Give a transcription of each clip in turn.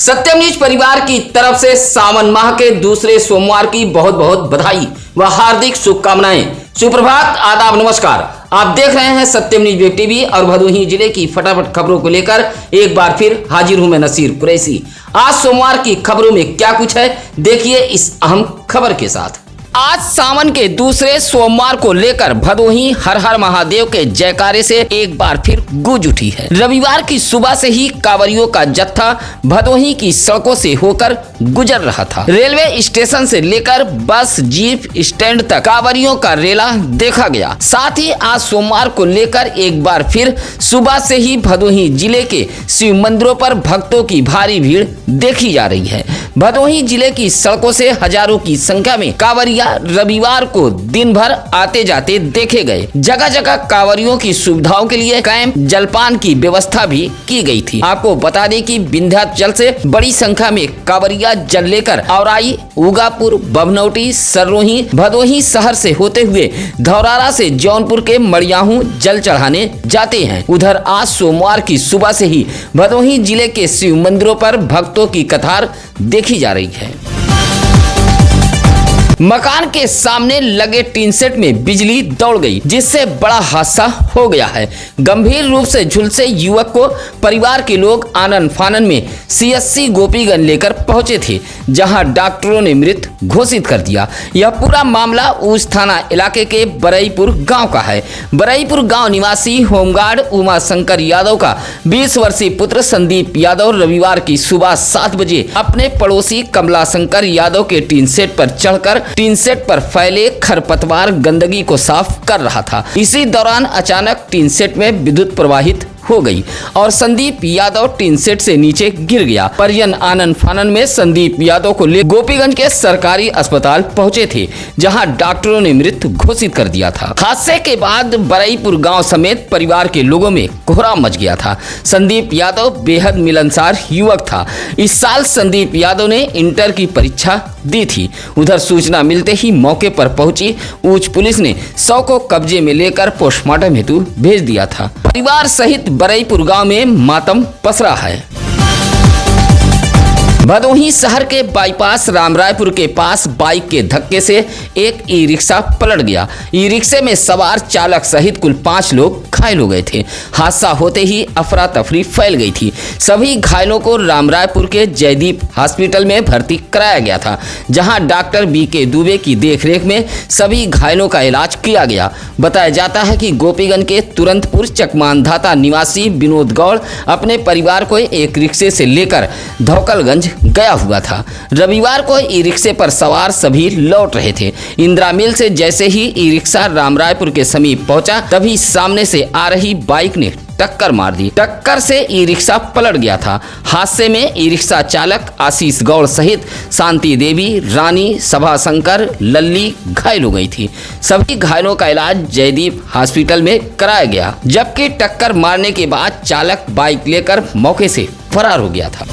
सत्यम news परिवार की तरफ से सावन माह के दूसरे सोमवार की बहुत बहुत बधाई व हार्दिक शुभकामनाएं। सुप्रभात, आदाब, नमस्कार। आप देख रहे हैं सत्यम न्यूज वेब टीवी और भदोही जिले की फटाफट खबरों को लेकर एक बार फिर हाजिर हूं मैं नसीर कुरैशी। आज सोमवार की खबरों में क्या कुछ है, देखिए इस अहम खबर के साथ। आज सावन के दूसरे सोमवार को लेकर भदोही हर हर महादेव के जयकारे से एक बार फिर गूंज उठी है। रविवार की सुबह से ही कांवरियों का जत्था भदोही की सड़कों से होकर गुजर रहा था। रेलवे स्टेशन से लेकर बस जीप स्टैंड तक कांवरियों का रेला देखा गया। साथ ही आज सोमवार को लेकर एक बार फिर सुबह से ही भदोही जिले के शिव मंदिरों पर भक्तों की भारी भीड़ देखी जा रही है। भदोही जिले की सड़कों से हजारों की संख्या में कांवरिया रविवार को दिन भर आते जाते देखे गए। जगह जगह कांवरियों की सुविधाओं के लिए कैंप जलपान की व्यवस्था भी की गई थी। आपको बता दें कि विंध्याचल से बड़ी संख्या में कांवरिया जल लेकर औराई, उगापुर, बभनौटी, सररोही, भदोही शहर से होते हुए धौरारा से जौनपुर के मड़ियाहू जल चढ़ाने जाते हैं। उधर आज सोमवार की सुबह से ही भदोही जिले के शिव मंदिरों पर भक्तों की कतार देखी जा रही है। मकान के सामने लगे टीन सेट में बिजली दौड़ गई, जिससे बड़ा हादसा हो गया है। गंभीर रूप से झुलसे युवक को परिवार के लोग आनन फानन में सीएससी गोपीगंज लेकर पहुंचे थे, जहां डॉक्टरों ने मृत घोषित कर दिया। यह पूरा मामला उस थाना इलाके के बरईपुर गांव का है। बरईपुर गांव निवासी होमगार्ड उमा शंकर यादव का 20 वर्षीय पुत्र संदीप यादव रविवार की सुबह 7 बजे अपने पड़ोसी कमला शंकर यादव के टीन सेट पर चढ़कर टीन सेट पर फैले खरपतवार गंदगी को साफ कर रहा था। इसी दौरान अचानक टीन सेट में विद्युत प्रवाहित हो गई और संदीप यादव टीन सेट से नीचे गिर गया। परिजन आनन फानन में संदीप यादव को ले गोपीगंज के सरकारी अस्पताल पहुंचे थे, जहां डॉक्टरों ने मृत घोषित कर दिया था। हादसे के बाद बरईपुर गांव समेत परिवार के लोगों में कोहराम मच गया था। संदीप यादव बेहद मिलनसार युवक था। इस साल संदीप यादव ने इंटर की परीक्षा दी थी। उधर सूचना मिलते ही मौके पर पहुंची उच्च पुलिस ने शव को कब्जे में लेकर पोस्टमार्टम हेतु भेज दिया था। परिवार सहित बरईपुर गांव में मातम पसरा है। भदोही शहर के बाईपास रामरायपुर के पास बाइक के धक्के से एक ई रिक्शा पलट गया। ई रिक्शे में सवार चालक सहित कुल 5 लोग घायल हो गए थे। हादसा होते ही अफरा तफरी फैल गई थी। सभी घायलों को रामरायपुर के जयदीप हॉस्पिटल में भर्ती कराया गया था, जहां डॉक्टर बीके दुबे की देखरेख में सभी घायलों का इलाज किया गया। बताया जाता है कि गोपीगंज के तुरंतपुर चकमानधाता निवासी विनोद गौड़ अपने परिवार को एक रिक्शे से लेकर धौकलगंज गया हुआ था। रविवार को ई रिक्शे पर सवार सभी लौट रहे थे। इंदिरा मिल से जैसे ही ई रिक्शा रामरायपुर के समीप पहुंचा, तभी सामने से आ रही बाइक ने टक्कर मार दी। टक्कर से ई रिक्शा पलट गया था। हादसे में ई रिक्शा चालक आशीष गौड़ सहित शांति देवी, रानी, सभा शंकर, लल्ली घायल हो गई थी। सभी घायलों का इलाज जयदीप हॉस्पिटल में कराया गया, जबकि टक्कर मारने के बाद चालक बाइक लेकर मौके से फरार हो गया था।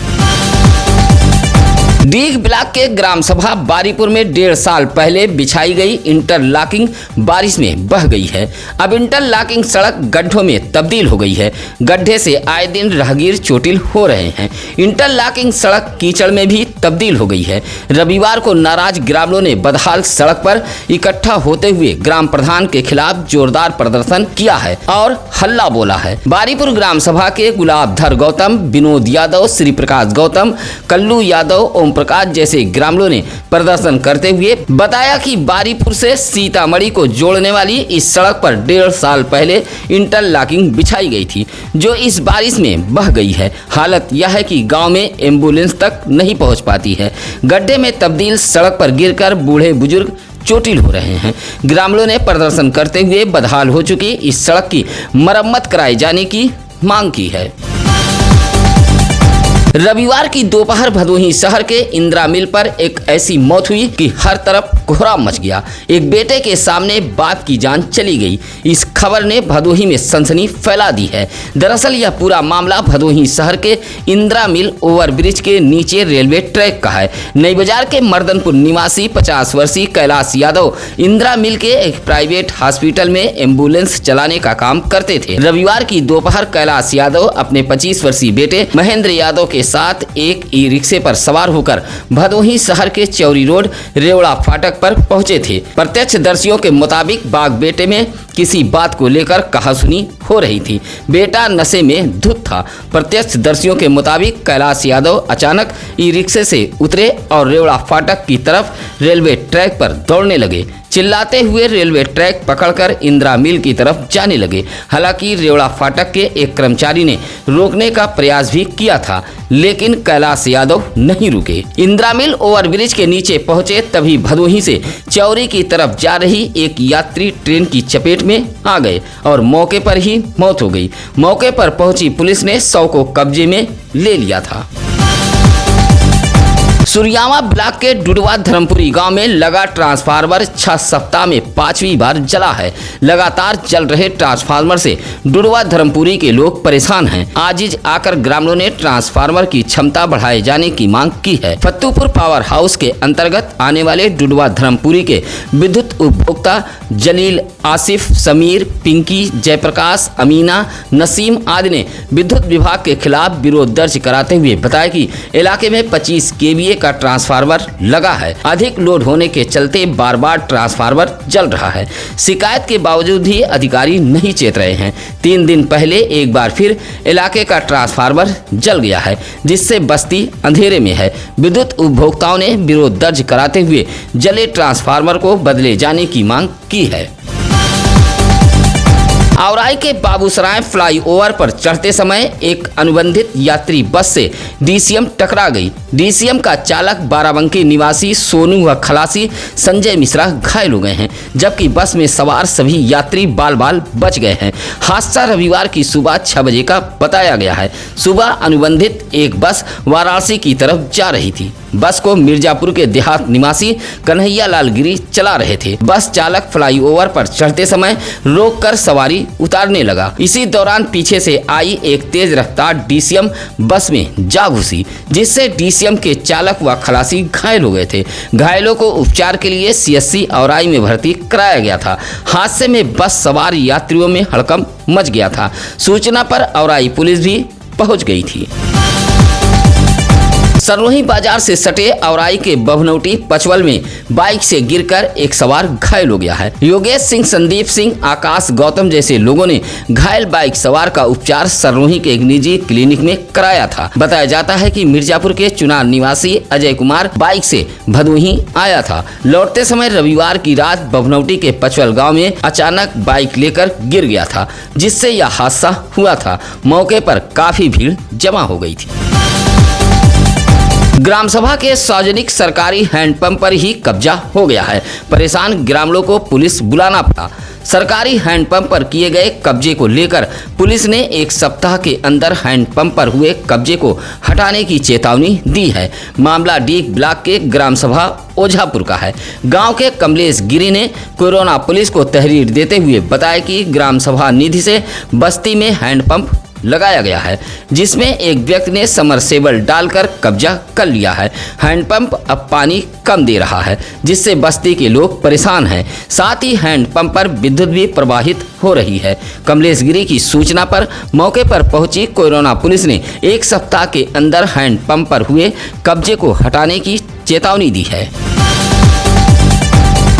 डीग ब्लॉक के ग्राम सभा बारीपुर में 1.5 साल पहले बिछाई गई इंटरलॉकिंग बारिश में बह गई है। अब इंटरलॉकिंग सड़क गड्ढों में तब्दील हो गई है। गड्ढे से आए दिन राहगीर चोटिल हो रहे हैं। इंटरलॉकिंग सड़क कीचड़ में भी तब्दील हो गई है। रविवार को नाराज ग्रामीणों ने बदहाल सड़क पर इकट्ठा होते हुए ग्राम प्रधान के खिलाफ जोरदार प्रदर्शन किया है और हल्ला बोला है। बारीपुर ग्राम सभा के गुलाबधर गौतम, विनोद यादव, श्री प्रकाश गौतम, कल्लू यादव, प्रकाश जैसे ग्रामीणों ने प्रदर्शन करते हुए बताया कि बारीपुर से सीतामढ़ी को जोड़ने वाली इस सड़क पर 1.5 साल पहले इंटरलॉकिंग बिछाई गई थी, जो इस बारिश में बह गई है। हालत यह है कि गांव में एम्बुलेंस तक नहीं पहुंच पाती है। गड्ढे में तब्दील सड़क पर गिरकर बूढ़े बुजुर्ग चोटिल हो रहे हैं। ग्रामीणों ने प्रदर्शन करते हुए बदहाल हो चुकी इस सड़क की मरम्मत कराए जाने की मांग की है। रविवार की दोपहर भदोही शहर के इंदिरा मिल पर एक ऐसी मौत हुई कि हर तरफ कोहराम मच गया। एक बेटे के सामने बाप की जान चली गई। इस खबर ने भदोही में सनसनी फैला दी है। दरअसल यह पूरा मामला भदोही शहर के इंदिरा मिल ओवरब्रिज के नीचे रेलवे ट्रैक का है। नई बाजार के मर्दनपुर निवासी 50 वर्षीय कैलाश यादव इंदिरा मिल के एक प्राइवेट हॉस्पिटल में एम्बुलेंस चलाने का काम करते थे। रविवार की दोपहर कैलाश यादव अपने 25 वर्षीय बेटे महेंद्र यादव के के साथ एक ई रिक्शे पर सवार होकर भदोही शहर के चौरी रोड रेवड़ा फाटक पर पहुंचे थे। प्रत्यक्षदर्शियों के मुताबिक बाग बेटे में किसी बात को लेकर कहासुनी हो रही थी। बेटा नशे में धुत था। प्रत्यक्षदर्शियों के मुताबिक कैलाश यादव अचानक ई रिक्शे से उतरे और रेवड़ा फाटक की तरफ रेलवे ट्रैक पर दौड़ने लगे। चिल्लाते हुए रेलवे ट्रैक पकड़कर इंदिरा मिल की तरफ जाने लगे। हालांकि रेवड़ा फाटक के एक कर्मचारी ने रोकने का प्रयास भी किया था, लेकिन कैलाश यादव नहीं रुके। इंदिरा मिल ओवरब्रिज के नीचे पहुंचे तभी भदोही से चौरी की तरफ जा रही एक यात्री ट्रेन की चपेट में आ गए और मौके पर ही मौत हो गई। मौके पर पहुंची पुलिस ने शव को कब्जे में ले लिया था। सुरयावा ब्लॉक के डुडवा धर्मपुरी गांव में लगा ट्रांसफार्मर 6 सप्ताह में 5वीं बार जला है। लगातार जल रहे ट्रांसफार्मर से डुडवा धर्मपुरी के लोग परेशान हैं। आजिज आकर ग्रामीणों ने ट्रांसफार्मर की क्षमता बढ़ाए जाने की मांग की है। फत्तूपुर पावर हाउस के अंतर्गत आने वाले डुडवा धर्मपुरी के विद्युत उपभोक्ता जलील, आसिफ, समीर, पिंकी, जयप्रकाश, अमीना, नसीम आदि ने विद्युत विभाग के खिलाफ विरोध दर्ज कराते हुए बताया कि इलाके में 25 केवीए का ट्रांसफार्मर लगा है। अधिक लोड होने के चलते बार बार ट्रांसफार्मर जल रहा है। शिकायत के बावजूद भी अधिकारी नहीं चेत रहे हैं। 3 दिन पहले एक बार फिर इलाके का ट्रांसफार्मर जल गया है, जिससे बस्ती अंधेरे में है। विद्युत उपभोक्ताओं ने विरोध दर्ज कराते हुए जले ट्रांसफार्मर को बदले जाने की मांग की है। औराई के बाबूसराय फ्लाईओवर पर चढ़ते समय एक अनुबंधित यात्री बस से डीसीएम टकरा गई। डीसीएम का चालक बाराबंकी निवासी सोनू व खलासी संजय मिश्रा घायल हो गए हैं, जबकि बस में सवार सभी यात्री बाल बाल बच गए हैं। हादसा रविवार की सुबह 6 बजे का बताया गया है। सुबह अनुबंधित एक बस वाराणसी की तरफ जा रही थी। बस को मिर्जापुर के देहात निवासी कन्हैया लाल गिरी चला रहे थे। बस चालक फ्लाईओवर पर चढ़ते समय रोककर सवारी उतारने लगा। इसी दौरान पीछे से आई एक तेज रफ्तार डीसीएम बस में जा घुसी, जिससे डीसीएम के चालक व खलासी घायल हो गए थे। घायलों को उपचार के लिए सीएससी औराई में भर्ती कराया गया था। हादसे में बस सवार यात्रियों में हड़कंप मच गया था। सूचना पर औराई पुलिस भी पहुंच गई थी। सरलोही बाजार से सटे औराई के बभनौटी पचवल में बाइक से गिरकर एक सवार घायल हो गया है। योगेश सिंह, संदीप सिंह, आकाश गौतम जैसे लोगों ने घायल बाइक सवार का उपचार सरलोही के एक निजी क्लिनिक में कराया था। बताया जाता है कि मिर्जापुर के चुनार निवासी अजय कुमार बाइक से भदोही आया था। लौटते समय रविवार की रात बभनौटी के पचवल गाँव में अचानक बाइक लेकर गिर गया था, जिससे यह हादसा हुआ था। मौके पर काफी भीड़ जमा हो गई थी। ग्राम सभा के सार्वजनिक सरकारी हैंडपंप पर ही कब्जा हो गया है। परेशान ग्रामीणों को पुलिस बुलाना पड़ा। सरकारी हैंडपंप पर किए गए कब्जे को लेकर पुलिस ने 1 सप्ताह के अंदर हैंडपंप पर हुए कब्जे को हटाने की चेतावनी दी है। मामला डीग ब्लॉक के ग्राम सभा ओझापुर का है। गांव के कमलेश गिरी ने कोरोना पुलिस को तहरीर देते हुए बताया कि ग्राम सभा निधि से बस्ती में हैंडपंप लगाया गया है, जिसमें एक व्यक्ति ने समरसेबल डालकर कब्जा कर लिया है। हैंडपंप अब पानी कम दे रहा है, जिससे बस्ती के लोग परेशान हैं। साथ ही हैंडपंप पर विद्युत भी प्रवाहित हो रही है। कमलेश गिरी की सूचना पर मौके पर पहुंची कोरोना पुलिस ने 1 सप्ताह के अंदर हैंडपंप पर हुए कब्जे को हटाने की चेतावनी दी है।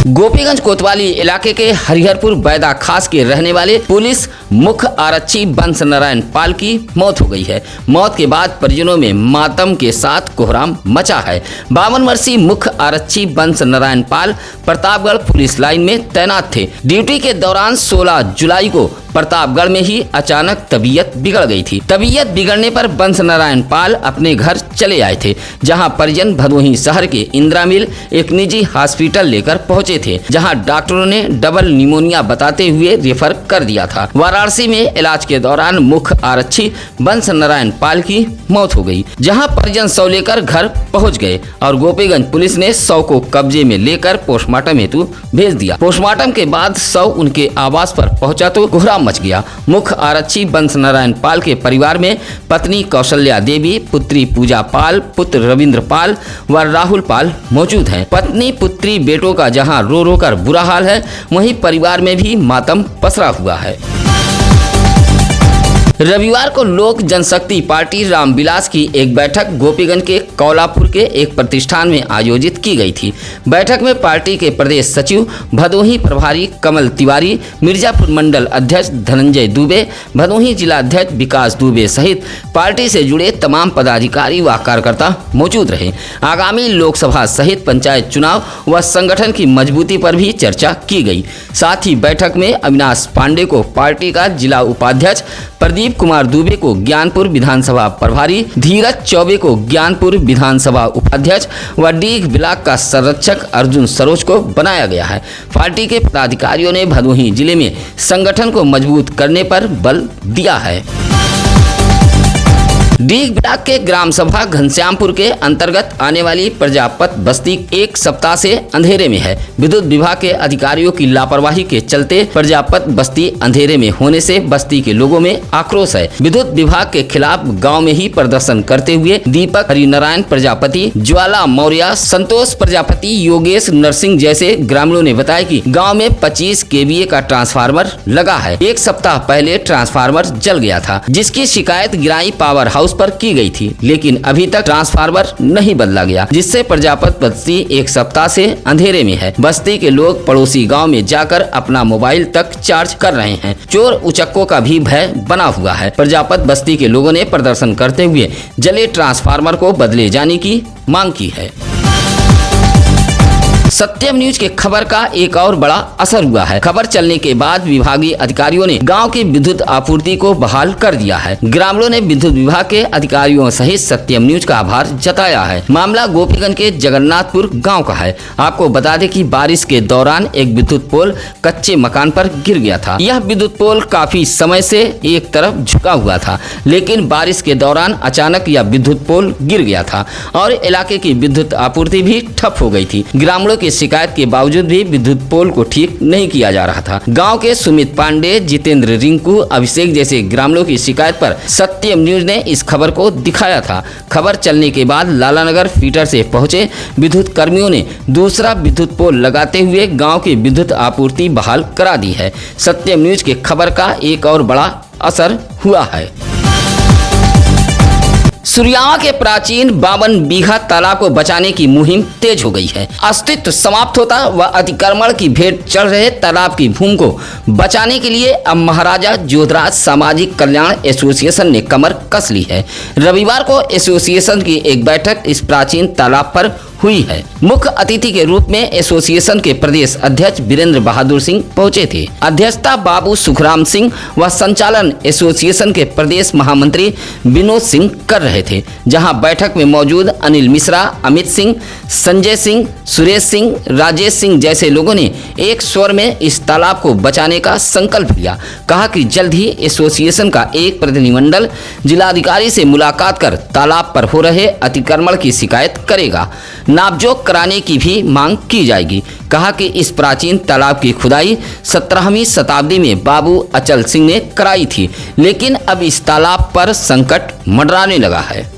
गोपीगंज कोतवाली इलाके के हरिहरपुर बैदा खास के रहने वाले पुलिस मुख्य आरक्षी बंस नारायण पाल की मौत हो गई है। मौत के बाद परिजनों में मातम के साथ कोहराम मचा है। 52 वर्षीय मुख्य आरक्षी बंस नारायण पाल प्रतापगढ़ पुलिस लाइन में तैनात थे। ड्यूटी के दौरान 16 जुलाई को प्रतापगढ़ में ही अचानक तबीयत बिगड़ गई थी। तबीयत बिगड़ने पर बंस नारायण पाल अपने घर चले आए थे, जहां परिजन भदोही शहर के इंदिरा मिल एक निजी हॉस्पिटल लेकर पहुंचे थे, जहां डॉक्टरों ने डबल निमोनिया बताते हुए रेफर कर दिया था। वाराणसी में इलाज के दौरान मुख्य आरक्षी बंस नारायण पाल की मौत हो गई, जहां परिजन शव लेकर घर पहुंच गए और गोपीगंज पुलिस ने शव को कब्जे में लेकर पोस्टमार्टम हेतु भेज दिया। पोस्टमार्टम के बाद शव उनके आवास पर पहुंचा तो कोहराम मच गया। मुख्य आरक्षी बंस नारायण पाल के परिवार में पत्नी कौशल्या देवी, पुत्री पूजा पाल, पुत्र रविंद्र पाल व राहुल पाल मौजूद हैं। पत्नी पुत्री बेटों का जहां रो रो कर बुरा हाल है, वहीं परिवार में भी मातम पसरा हुआ है। रविवार को लोक जनशक्ति पार्टी रामविलास की एक बैठक गोपीगंज के कौलापुर के एक प्रतिष्ठान में आयोजित की गई थी। बैठक में पार्टी के प्रदेश सचिव भदोही प्रभारी कमल तिवारी, मिर्जापुर मंडल अध्यक्ष धनंजय दुबे, भदोही जिला अध्यक्ष विकास दुबे सहित पार्टी से जुड़े तमाम पदाधिकारी व कार्यकर्ता मौजूद रहे। आगामी लोकसभा सहित पंचायत चुनाव व संगठन की मजबूती पर भी चर्चा की गई। साथ ही बैठक में अविनाश पांडे को पार्टी का जिला उपाध्यक्ष, प्रदीप कुमार दुबे को ज्ञानपुर विधानसभा प्रभारी, धीरज चौबे को ज्ञानपुर विधानसभा उपाध्यक्ष व डीग ब्लॉक का संरक्षक अर्जुन सरोज को बनाया गया है। पार्टी के पदाधिकारियों ने भदोही जिले में संगठन को मजबूत करने पर बल दिया है। डीग ब्लॉक के ग्राम सभा घनश्यामपुर के अंतर्गत आने वाली प्रजापत बस्ती एक सप्ताह से अंधेरे में है। विद्युत विभाग के अधिकारियों की लापरवाही के चलते प्रजापत बस्ती अंधेरे में होने से बस्ती के लोगों में आक्रोश है। विद्युत विभाग के खिलाफ गांव में ही प्रदर्शन करते हुए दीपक हरिनारायण प्रजापति, ज्वाला मौर्य, संतोष प्रजापति, योगेश नरसिंह जैसे ग्रामीणों ने बताया कि गाँव में 25 kVA का ट्रांसफार्मर लगा है। एक सप्ताह पहले ट्रांसफार्मर जल गया था, जिसकी शिकायत गिराई पावर हाउस पर की गई थी, लेकिन अभी तक ट्रांसफार्मर नहीं बदला गया, जिससे प्रजापत बस्ती एक सप्ताह से अंधेरे में है। बस्ती के लोग पड़ोसी गांव में जाकर अपना मोबाइल तक चार्ज कर रहे हैं। चोर उचक्कों का भी भय बना हुआ है। प्रजापत बस्ती के लोगों ने प्रदर्शन करते हुए जले ट्रांसफार्मर को बदले जाने की मांग की है। सत्यम न्यूज के खबर का एक और बड़ा असर हुआ है। खबर चलने के बाद विभागीय अधिकारियों ने गांव की विद्युत आपूर्ति को बहाल कर दिया है। ग्रामीणों ने विद्युत विभाग के अधिकारियों सहित सत्यम न्यूज का आभार जताया है। मामला गोपीगंज के जगन्नाथपुर गांव का है। आपको बता दें कि बारिश के दौरान एक विद्युत पोल कच्चे मकान पर गिर गया था। यह विद्युत पोल काफी समय से एक तरफ झुका हुआ था, लेकिन बारिश के दौरान अचानक यह विद्युत पोल गिर गया था और इलाके की विद्युत आपूर्ति भी ठप हो गई थी। ग्रामीणों की शिकायत के बावजूद भी विद्युत पोल को ठीक नहीं किया जा रहा था। गांव के सुमित पांडे, जितेंद्र रिंकू, अभिषेक जैसे ग्रामीणों की शिकायत पर सत्यम न्यूज ने इस खबर को दिखाया था। खबर चलने के बाद लालानगर फीडर से पहुंचे विद्युत कर्मियों ने दूसरा विद्युत पोल लगाते हुए गांव की विद्युत आपूर्ति बहाल करा दी है। सत्यम न्यूज के खबर का एक और बड़ा असर हुआ है। सुरियावा के प्राचीन 52 बीघा तालाब को बचाने की मुहिम तेज हो गई है। अस्तित्व समाप्त होता व अतिक्रमण की भेंट चढ़ रहे तालाब की भूमि को बचाने के लिए अब महाराजा जोधराज सामाजिक कल्याण एसोसिएशन ने कमर कस ली है। रविवार को एसोसिएशन की एक बैठक इस प्राचीन तालाब पर हुई है। मुख्य अतिथि के रूप में एसोसिएशन के प्रदेश अध्यक्ष वीरेंद्र बहादुर सिंह पहुंचे थे। अध्यक्षता बाबू सुखराम सिंह व संचालन एसोसिएशन के प्रदेश महामंत्री विनोद सिंह कर रहे थे। जहां बैठक में मौजूद अनिल मिश्रा, अमित सिंह, संजय सिंह, सुरेश सिंह, राजेश सिंह जैसे लोगों ने एक स्वर में इस तालाब को बचाने का संकल्प लिया। कहा कि जल्द ही एसोसिएशन का एक प्रतिनिधिमंडल जिलाधिकारी से मुलाकात कर तालाब पर हो रहे अतिक्रमण की शिकायत करेगा। नापजोक कराने की भी मांग की जाएगी। कहा कि इस प्राचीन तालाब की खुदाई 17वीं शताब्दी में बाबू अचल सिंह ने कराई थी, लेकिन अब इस तालाब पर संकट मंडराने लगा है।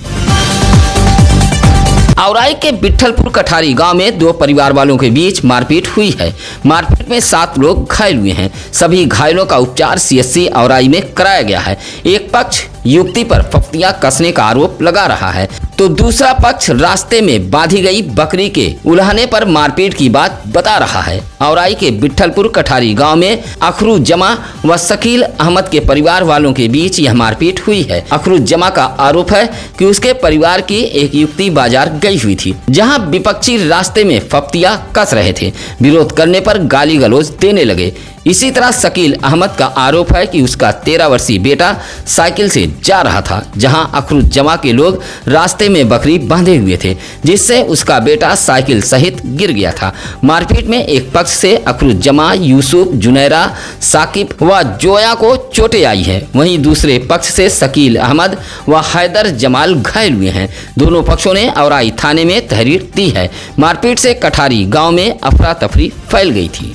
औराई के विठलपुर कठारी गांव में दो परिवार वालों के बीच मारपीट हुई है। मारपीट में 7 लोग घायल हुए हैं। सभी घायलों का उपचार CHC औराई में कराया गया है। एक पक्ष युवती पर फफ्तियां कसने का आरोप लगा रहा है, तो दूसरा पक्ष रास्ते में बांधी गई बकरी के उल्हाने पर मारपीट की बात बता रहा है। औराई के विठलपुर कठारी गांव में अखरू जमा व शकील अहमद के परिवार वालों के बीच यह मारपीट हुई है। अखरू जमा का आरोप है कि उसके परिवार की एक युवती बाजार गई हुई थी, जहां विपक्षी रास्ते में फफ्तियां कस रहे थे। विरोध करने पर गाली गलौज देने लगे। इसी तरह शकील अहमद का आरोप है कि उसका 13 वर्षीय बेटा साइकिल से जा रहा था, जहां अखरू जमा के लोग रास्ते में बकरी बांधे हुए थे, जिससे उसका बेटा साइकिल सहित गिर गया था। मारपीट में एक पक्ष से अखरू जमा, यूसुफ, जुनैरा, साकिब व जोया को चोटें आई है। वहीं दूसरे पक्ष से शकील अहमद व हैदर जमाल घायल हुए हैं। दोनों पक्षों ने औराई थाने में तहरीर दी है। मारपीट से कठारी गाँव में अफरा तफरी फैल गई थी।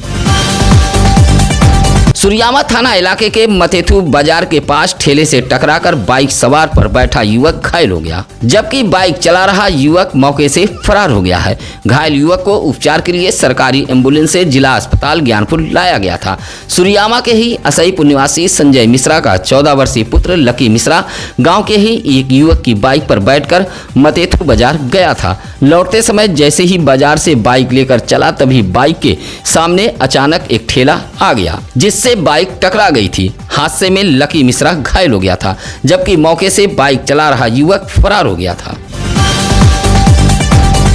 सुरियामा थाना इलाके के मतेथु बाजार के पास ठेले से टकराकर बाइक सवार पर बैठा युवक घायल हो गया, जबकि बाइक चला रहा युवक मौके से फरार हो गया है। घायल युवक को उपचार के लिए सरकारी एम्बुलेंस से जिला अस्पताल ज्ञानपुर लाया गया था। सुरियामा के ही असईपुर निवासी संजय मिश्रा का 14 वर्षीय पुत्र लकी मिश्रा गाँव के ही एक युवक की बाइक पर बैठकर मतेथु बाजार गया था। लौटते समय जैसे ही बाजार से बाइक लेकर चला तभी बाइक के सामने अचानक एक ठेला आ गया, जिससे बाइक टकरा गई थी। हादसे में लकी मिश्रा घायल हो गया था, जबकि मौके से बाइक चला रहा युवक फरार हो गया था।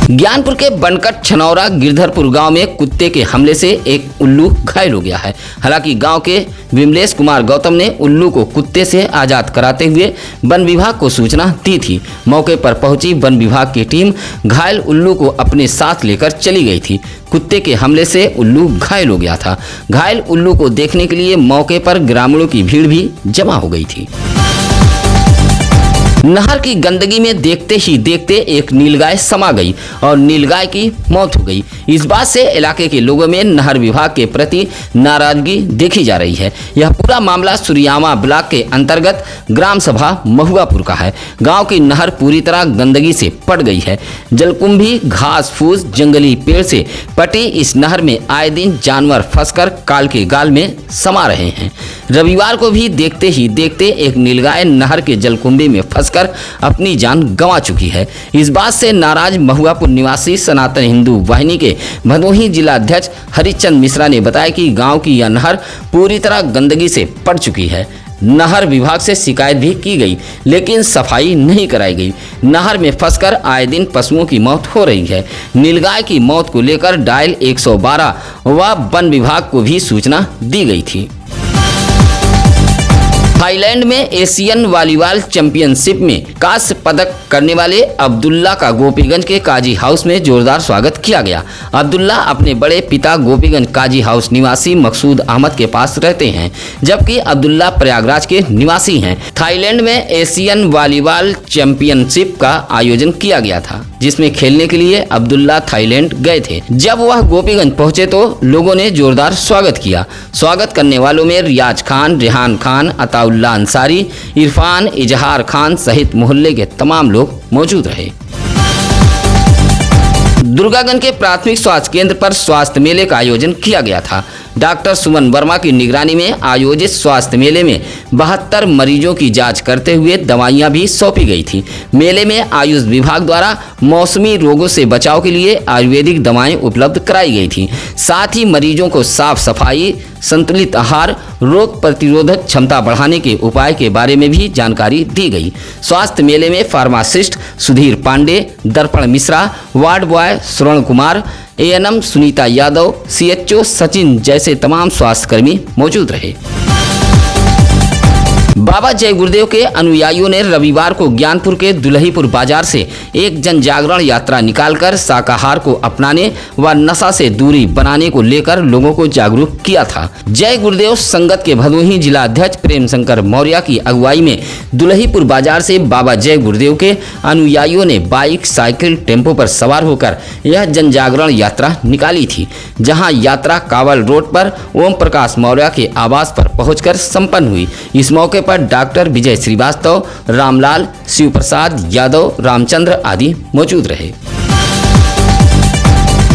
ज्ञानपुर के बनकट छनौरा गिरधरपुर गांव में कुत्ते के हमले से एक उल्लू घायल हो गया है। हालांकि गांव के विमलेश कुमार गौतम ने उल्लू को कुत्ते से आजाद कराते हुए वन विभाग को सूचना दी थी। मौके पर पहुंची वन विभाग की टीम घायल उल्लू को अपने साथ लेकर चली गई थी। कुत्ते के हमले से उल्लू घायल हो गया था। घायल उल्लू को देखने के लिए मौके पर ग्रामीणों की भीड़ भी जमा हो गई थी। नहर की गंदगी में देखते ही देखते एक नीलगाय समा गई और नीलगाय की मौत हो गई। इस बात से इलाके के लोगों में नहर विभाग के प्रति नाराजगी देखी जा रही है। यह पूरा मामला सुरियामा ब्लॉक के अंतर्गत ग्राम सभा महुआपुर का है। गांव की नहर पूरी तरह गंदगी से पट गई है। जलकुंभी, घास फूस, जंगली पेड़ से पटी इस नहर में आए दिन जानवर फंसकर काल के गाल में समा रहे हैं। रविवार को भी देखते ही देखते एक नीलगाय नहर के जलकुंभी में फंसकर अपनी जान गंवा चुकी है। इस बात से नाराज महुआपुर निवासी सनातन हिंदू वाहिनी के भदोही जिला अध्यक्ष हरिचंद मिश्रा ने बताया कि गांव की यह नहर पूरी तरह गंदगी से पट चुकी है। नहर विभाग से शिकायत भी की गई, लेकिन सफाई नहीं कराई गई। नहर में फंसकर आए दिन पशुओं की मौत हो रही है। नीलगाय की मौत को लेकर डायल 112 व वन विभाग को भी सूचना दी गई थी। थाईलैंड में एशियन वॉलीबॉल चैंपियनशिप में कांस्य पदक करने वाले अब्दुल्ला का गोपीगंज के काजी हाउस में जोरदार स्वागत किया गया। अब्दुल्ला अपने बड़े पिता गोपीगंज काजी हाउस निवासी मकसूद अहमद के पास रहते हैं, जबकि अब्दुल्ला प्रयागराज के निवासी हैं। थाईलैंड में एशियन वॉलीबॉल चैंपियनशिप का आयोजन किया गया था, जिसमें खेलने के लिए अब्दुल्ला थाईलैंड गए थे। जब वह गोपीगंज पहुंचे तो लोगों ने जोरदार स्वागत किया। स्वागत करने वालों में रियाज खान, रेहान खान, अताउल्ला अंसारी, इरफान, इजहार खान सहित मोहल्ले के तमाम लोग मौजूद रहे। दुर्गागंज के प्राथमिक स्वास्थ्य केंद्र पर स्वास्थ्य मेले का आयोजन किया गया था। डॉक्टर सुमन वर्मा की निगरानी में आयोजित स्वास्थ्य मेले में 72 मरीजों की जांच करते हुए दवाइयां भी सौंपी गई थी। मेले में आयुष विभाग द्वारा मौसमी रोगों से बचाव के लिए आयुर्वेदिक दवाएं उपलब्ध कराई गई थी। साथ ही मरीजों को साफ सफाई, संतुलित आहार, रोग प्रतिरोधक क्षमता बढ़ाने के उपाय के बारे में भी जानकारी दी गई। स्वास्थ्य मेले में फार्मासिस्ट सुधीर पांडे, दर्पण Mishra, ward boy Shravan Kumar, ANM Sunita Yadav, CHO Sachin जैसे तमाम स्वास्थ्यकर्मी मौजूद रहे। बाबा जय गुरुदेव के अनुयायियों ने रविवार को ज्ञानपुर के दुल्हीपुर बाजार से एक जन जागरण यात्रा निकालकर शाकाहार को अपनाने व नशा से दूरी बनाने को लेकर लोगों को जागरूक किया था। जय गुरुदेव संगत के भदोही जिला अध्यक्ष प्रेम शंकर मौर्य की अगुवाई में दुल्हीपुर बाजार से बाबा जय गुरुदेव के अनुयायियों ने बाइक, साइकिल, टेम्पो पर सवार होकर यह जन जागरण यात्रा निकाली थी, जहां यात्रा कावल रोड पर ओम प्रकाश मौर्य के आवास पर पहुंचकर संपन्न हुई। इस मौके पर डॉक्टर विजय श्रीवास्तव, रामलाल, शिव प्रसाद यादव, रामचंद्र आदि मौजूद रहे।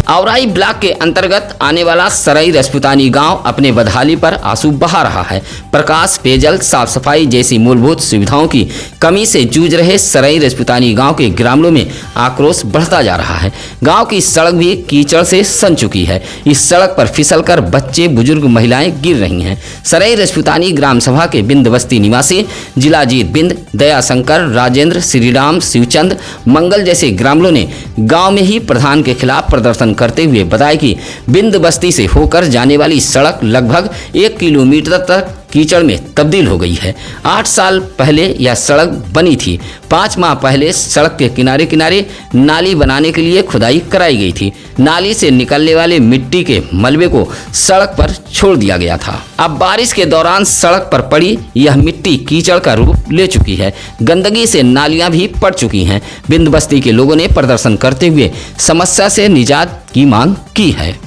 औराई ब्लॉक के अंतर्गत आने वाला सराई रजपुतानी गांव अपने बदहाली पर आंसू बहा रहा है। प्रकाश, पेयजल, साफ सफाई जैसी मूलभूत सुविधाओं की कमी से जूझ रहे सराई रजपुतानी गांव के ग्रामीणों में आक्रोश बढ़ता जा रहा है। गांव की सड़क भी कीचड़ से सन चुकी है। इस सड़क पर फिसलकर बच्चे, बुजुर्ग, महिलाएं गिर रही हैं। सराई रजपुतानी ग्राम सभा के बिंद बस्ती निवासी जिलाजीत बिंद, दयाशंकर, राजेंद्र, श्रीराम, शिवचंद, मंगल जैसे ग्रामीणों ने गाँव में ही प्रधान के खिलाफ प्रदर्शन करते हुए बताया कि बिंद बस्ती से होकर जाने वाली सड़क लगभग 1 किलोमीटर तक कीचड़ में तब्दील हो गई है। 8 साल पहले यह सड़क बनी थी। 5 माह पहले सड़क के किनारे किनारे नाली बनाने के लिए खुदाई कराई गई थी। नाली से निकलने वाले मिट्टी के मलबे को सड़क पर छोड़ दिया गया था। अब बारिश के दौरान सड़क पर पड़ी यह मिट्टी कीचड़ का रूप ले चुकी है। गंदगी से नालियां भी पड़ चुकी हैं। बिंद बस्ती के लोगों ने प्रदर्शन करते हुए समस्या से निजात की मांग की है।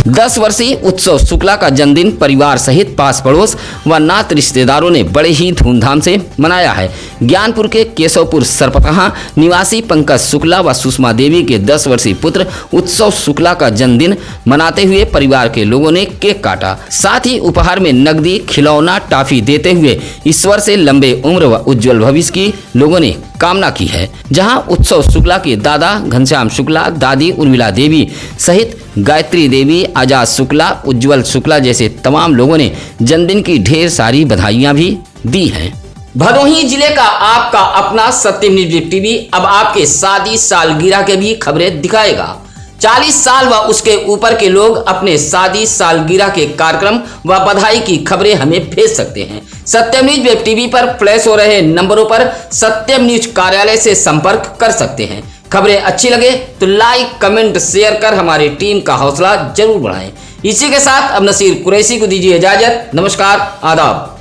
10 वर्षीय उत्सव शुक्ला का जन्मदिन परिवार सहित पास पड़ोस व नात रिश्तेदारों ने बड़े ही धूमधाम से मनाया है। ज्ञानपुर के केशवपुर सरपतहा निवासी पंकज शुक्ला व सुषमा देवी के 10 वर्षीय पुत्र उत्सव शुक्ला का जन्मदिन मनाते हुए परिवार के लोगों ने केक काटा। साथ ही उपहार में नकदी, खिलौना, टॉफी देते हुए ईश्वर से लंबे उम्र व उज्जवल भविष्य की लोगों ने कामना की है। जहां उत्सव शुक्ला के दादा घनश्याम शुक्ला, दादी उर्मिला देवी सहित गायत्री देवी, आजाद शुक्ला, उज्जवल शुक्ला जैसे तमाम लोगों ने जन्मदिन की ढेर सारी बधाइयां भी दी हैं। भदोही जिले का आपका अपना सत्यम न्यूज टीवी अब आपके शादी सालगिरह के भी खबरें दिखाएगा। 40 साल व उसके ऊपर के लोग अपने शादी सालगिरह के कार्यक्रम व बधाई की खबरें हमें भेज सकते हैं। सत्यम न्यूज वेब टीवी पर फ्लैश हो रहे नंबरों पर सत्यम न्यूज कार्यालय से संपर्क कर सकते हैं। खबरें अच्छी लगे तो लाइक, कमेंट, शेयर कर हमारी टीम का हौसला जरूर बढ़ाएं। इसी के साथ अब नसीर कुरैशी को दीजिए इजाजत। नमस्कार, आदाब।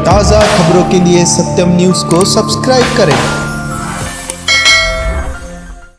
ताज़ा खबरों के लिए सत्यम न्यूज़ को सब्सक्राइब करें।